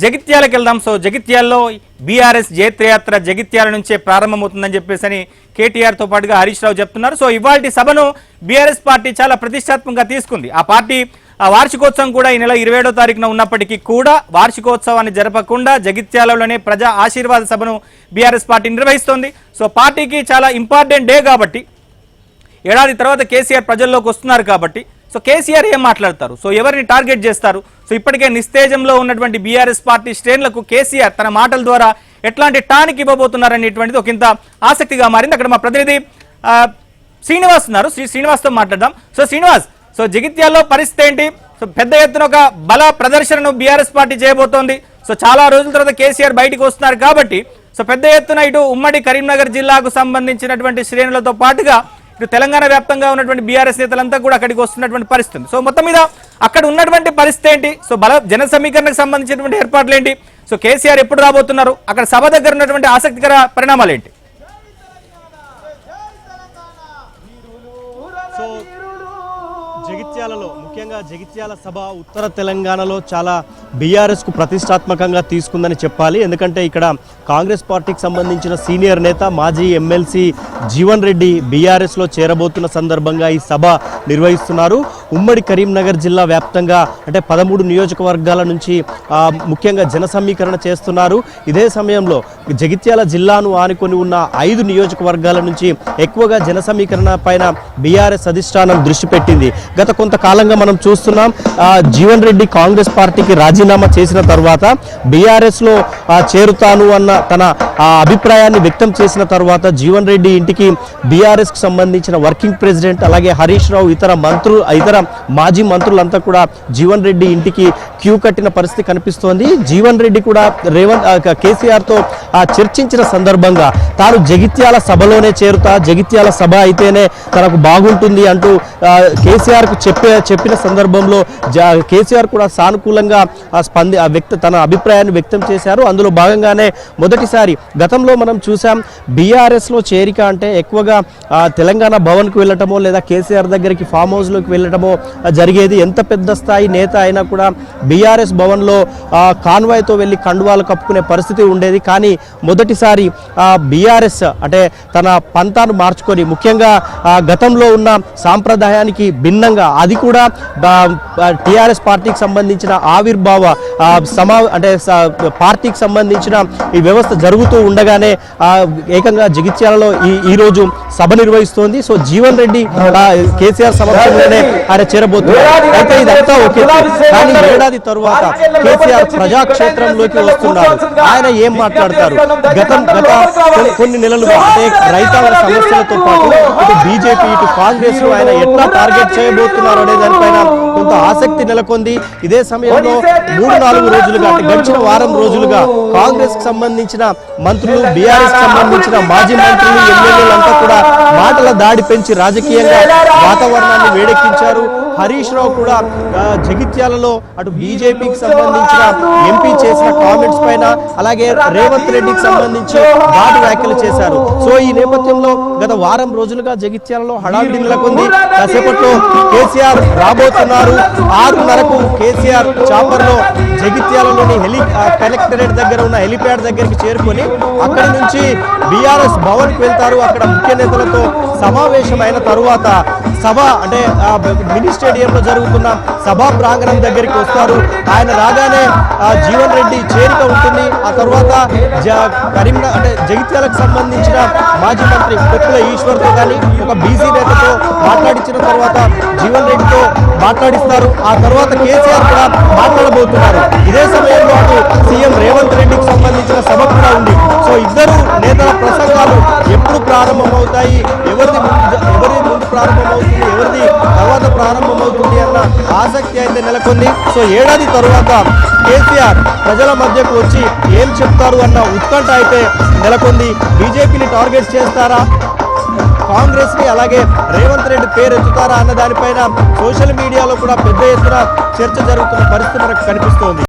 జగిత్యాలకు వెళ్దాం. So జగిత్యాల్లో BRS జైత్రయాత్ర Jagtial నుంచే ప్రారంభమవుతుందని చెప్పేసి కేటీఆర్ తో పాటుగా హరీష్ రావు చెప్తున్నారు. సో ఇవాల్టి సభను బీఆర్ఎస్ పార్టీ చాలా ప్రతిష్టాత్మకంగా తీసుకుంది. ఆ పార్టీ వార్షికోత్సవం కూడా ఈ నెల 27వ తారీఖున ఉన్నప్పటికీ కూడా వార్షికోత్సవాన్ని జరపకుండా జగిత్యాలలోనే ప్రజా ఆశీర్వాద సభను బీఆర్ఎస్ పార్టీ నిర్వహిస్తోంది. సో పార్టీకి చాలా ఇంపార్టెంట్ డే కాబట్టి, ఏడాది తర్వాత కేసీఆర్ ప్రజల్లోకి వస్తున్నారు కాబట్టి, సో కేసీఆర్ ఏం మాట్లాడతారు, సో ఎవరిని టార్గెట్ చేస్తారు, సో ఇప్పటికే నిస్తేజంలో ఉన్నటువంటి బీఆర్ఎస్ పార్టీ శ్రేణులకు కేసీఆర్ తన మాటల ద్వారా ఎట్లాంటి టానిక్ ఇవ్వబోతున్నారు అనేటువంటిది ఒక ఇంత ఆసక్తిగా మారింది. అక్కడ మా ప్రతినిధి శ్రీనివాస్ ఉన్నారు, శ్రీనివాస్తో మాట్లాడదాం. సో శ్రీనివాస్, సో జగిత్యాల్లో పరిస్థితి ఏంటి? సో పెద్ద ఎత్తున ఒక బల ప్రదర్శనను బీఆర్ఎస్ పార్టీ చేయబోతోంది. సో చాలా రోజుల తర్వాత కేసీఆర్ బయటికి వస్తున్నారు కాబట్టి, సో పెద్ద ఎత్తున ఇటు ఉమ్మడి కరీంనగర్ జిల్లాకు సంబంధించినటువంటి శ్రేణులతో పాటుగా ఇటు తెలంగాణ వ్యాప్తంగా ఉన్నటువంటి బీఆర్ఎస్ నేతలంతా కూడా అక్కడికి వస్తున్నటువంటి పరిస్థితి. సో మొత్తం మీద అక్కడ ఉన్నటువంటి పరిస్థితి ఏంటి? సో జన సమీకరణకు సంబంధించినటువంటి ఏర్పాట్లు ఏంటి? సో కేసీఆర్ ఎప్పుడు రాబోతున్నారు? అక్కడ సభ దగ్గర ఉన్నటువంటి ఆసక్తికర పరిణామాలు ఏంటి? సో జగిత్యాలలో ముఖ్యంగా జగిత్యాల సభ ఉత్తర తెలంగాణలో చాలా బీఆర్ఎస్కు ప్రతిష్టాత్మకంగా తీసుకుందని చెప్పాలి. ఎందుకంటే ఇక్కడ కాంగ్రెస్ పార్టీకి సంబంధించిన సీనియర్ నేత మాజీ ఎమ్మెల్సీ జీవన్ రెడ్డి బీఆర్ఎస్లో చేరబోతున్న సందర్భంగా ఈ సభ నిర్వహిస్తున్నారు. ఉమ్మడి కరీంనగర్ జిల్లా వ్యాప్తంగా అంటే 13 నియోజకవర్గాల నుంచి ముఖ్యంగా జన సమీకరణ చేస్తున్నారు. ఇదే సమయంలో జగిత్యాల జిల్లాను ఆనుకొని ఉన్న 5 నియోజకవర్గాల నుంచి ఎక్కువగా జన సమీకరణ పైన బీఆర్ఎస్ అధిష్టానం దృష్టి పెట్టింది. గత కొంతకాలంగా మనం చూస్తున్నాం, జీవన్ రెడ్డి కాంగ్రెస్ పార్టీకి రాజీనామా చేసిన తర్వాత బీఆర్ఎస్లో చేరుతాను అన్న తన అభిప్రాయాన్ని వ్యక్తం చేసిన తర్వాత జీవన్ రెడ్డి ఇంటికి బీఆర్ఎస్కి సంబంధించిన వర్కింగ్ ప్రెసిడెంట్ అలాగే హరీష్ రావు ఇతర మాజీ మంత్రులంతా కూడా జీవన్ రెడ్డి ఇంటికి క్యూ కట్టిన పరిస్థితి కనిపిస్తోంది. జీవన్ రెడ్డి కూడా కేసీఆర్తో చర్చించిన సందర్భంగా తాను జగిత్యాల సభలోనే చేరుతా, జగిత్యాల సభ అయితేనే తనకు బాగుంటుంది అంటూ కేసీఆర్కు చెప్పిన సందర్భంలో కేసీఆర్ కూడా సానుకూలంగా తన అభిప్రాయాన్ని వ్యక్తం చేశారు. అందులో భాగంగానే మొదటిసారి గతంలో మనం చూసాం, బీఆర్ఎస్లో చేరిక అంటే ఎక్కువగా తెలంగాణ భవన్కు వెళ్ళటమో లేదా కేసీఆర్ దగ్గరికి ఫామ్ హౌస్లోకి వెళ్ళటమో జరిగేది. ఎంత పెద్ద స్థాయి నేత అయినా కూడా బీఆర్ఎస్ భవన్లో కాన్వాయ్తో వెళ్ళి కండువాలు కప్పుకునే పరిస్థితి ఉండేది. కానీ మొదటిసారి బీఆర్ఎస్ అంటే తన పంతాను మార్చుకొని ముఖ్యంగా గతంలో ఉన్న సాంప్రదాయానికి భిన్నంగా అది కూడా టీఆర్ఎస్ పార్టీకి సంబంధించిన ఆవిర్భావ అంటే పార్టీకి సంబంధించిన ఈ వ్యవస్థ జరుగుతూ ఉండగానే ఏకంగా జగిత్యాలలో ఈరోజు సభ నిర్వహిస్తోంది. సో జీవన్ రెడ్డి కేసీఆర్ సమక్షంలోనే ఆయన చేరబోతున్నారు. అయితే ఇదంతా ఓకే, కానీ ఏడాది తరువాత కేసీఆర్ ప్రజాక్షేత్రంలోకి వస్తున్నారు. ఆయన ఏం మాట్లాడతారు? గత కొన్ని నెలలుగా అంటే రైతాంగ సమస్యలతో పాటు ఇటు బీజేపీ ఇటు కాంగ్రెస్ ఆయన ఎట్లా టార్గెట్ చేయబోతున్నారు అనే దానిపైన కొంత ఆసక్తి నెలకొంది. ఇదే సమయంలో 3-4 రోజులుగా అంటే గడిచిన వారం రోజులుగా కాంగ్రెస్ కి సంబంధించిన మంత్రులు, బీఆర్ఎస్ కి సంబంధించిన మాజీ మంత్రులు, ఎమ్మెల్యేలంతా కూడా మాటల దాడి పెంచి రాజకీయంగా వాతావరణాన్ని వేడెక్కించారు. హరీష్ రావు కూడా జగిత్యాలలో అటు బీజేపీకి సంబంధించిన ఎంపీ చేసిన కామెంట్స్ పైన అలాగే రేవంత్ రెడ్డికి సంబంధించి ఘాటు వ్యాఖ్యలు చేశారు. సో ఈ నేపథ్యంలో గత వారం రోజులుగా జగిత్యాలలో హడావిడి నెలకొంది. కాసేపట్లో కేసీఆర్ రాబోతున్నారు. 6:30కు కేసీఆర్ చాపర్లో జగిత్యాలలోని కలెక్టరేట్ దగ్గర ఉన్న హెలిప్యాడ్ దగ్గరికి చేరుకొని అక్కడి నుంచి బీఆర్ఎస్ భవన్కి వెళ్తారు. అక్కడ ముఖ్య నేతలతో సమావేశమైన తరువాత సభ అంటే మినీ స్టేడియంలో జరుగుతున్న సభా ప్రాంగణం దగ్గరికి వస్తారు. ఆయన రాగానే జీవన్ రెడ్డి చేరిక ఉంటుంది. ఆ తర్వాత కరీంనగర్ అంటే జగిత్యాలకు సంబంధించిన మాజీ మంత్రి కొప్పుల ఈశ్వర్తో కానీ ఒక బీసీ నేతతో మాట్లాడించిన తర్వాత జీవన్ రెడ్డితో మాట్లాడిస్తారు. ఆ తర్వాత కేసీఆర్ కూడా మాట్లాడబోతున్నారు. ఇదే సమయంలో అటు సీఎం రేవంత్ రెడ్డికి సంబంధించిన సభ కూడా ఉంది. సో ఇద్దరు నేతల ప్రసంగాలు ఎప్పుడు ప్రారంభమవుతాయి, ఎవరిది ముందు ప్రారంభమవుతుంది, ఎవరిది తర్వాత ప్రారంభమవుతుంది అన్న ఆసక్తి అయితే నెలకొంది. సో ఏడాది తరువాత కేసీఆర్ ప్రజల మధ్యకు వచ్చి ఏం చెప్తారు అన్న ఉత్కంఠ అయితే నెలకొంది. బీజేపీని టార్గెట్ చేస్తారా, కాంగ్రెస్ ని అలాగే రేవంత్ రెడ్డి పేరు ఎత్తుతారా అన్న దానిపైన సోషల్ మీడియాలో కూడా పెద్ద ఎత్తున చర్చ జరుగుతున్న పరిస్థితి మనకు కనిపిస్తోంది.